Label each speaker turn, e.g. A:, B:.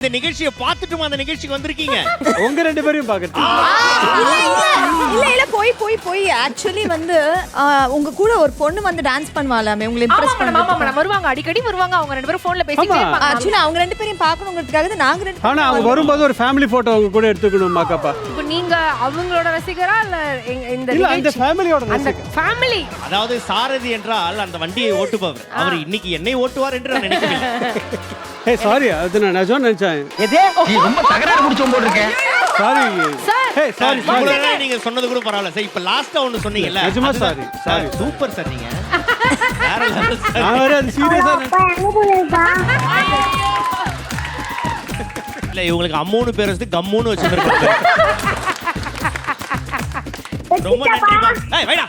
A: இந்த நிகழ்ச்சியை பார்த்துட்டுமா அந்த நிகழ்ச்சிக்கு வந்திருக்கீங்க?
B: உங்க ரெண்டு பேரையும் பாக்குறேன்.
C: இல்ல போய் ஆக்சுவலி வந்து உங்க கூட ஒரு பொண்ணு வந்து டான்ஸ் பண்ணுவாளாமே உங்களை இம்ப்ரெஸ் பண்ண
D: வருவாங்க, அடிக்கடி வருவாங்க. அவங்க ரெண்டு பேரும் போன்ல பேசிட்டே இருப்பாங்க.
C: ஆக்சுவலி அவங்க ரெண்டு பேரையும் பார்க்கணும்ங்கிறதுக்காக தான் நாங்க ரெண்டு.
B: ஆனா அவங்க வரும்போது ஒரு ஃபேமிலி போட்டோ அவங்க கூட எடுத்துக்கணும் மாக்காப்பா.
D: இப்போ நீங்க அவங்களோட ரசிகரா இல்ல இந்த
B: இல்ல அந்த ஃபேமிலியோட
D: அந்த ஃபேமிலி?
A: அதாவது சாரதி என்றால் அந்த வண்டியை ஓட்டுபவர். அவர் இன்னைக்கு என்னை ஓட்டுவார் என்று நான் நினைக்கிறேன்.
B: ஏய் சாரி, அது நான் நிஜம் நினைச்சேன்.
E: எதே நீ ரொம்ப தகராறு முடிச்சோம் போல இருக்கே.
B: சாரி. ஏய் சாரி சாரி.
A: நீங்க சொன்னது கூட பரவாயில்ல சார். இப்ப லாஸ்டா ஒன்னு சொன்னீங்கல்ல.
B: நிஜமா சாரி.
A: சாரி சூப்பர் சார் நீங்க. வேற லெவல் சார்.
B: நான் வேற அது சீரியஸா
A: இல்ல இவங்களுக்கு அம்மூனு பேர் வச்சு கம்மூனு வச்சிருக்காங்க. ரொம்ப நன்றி. ஏய் வைடா.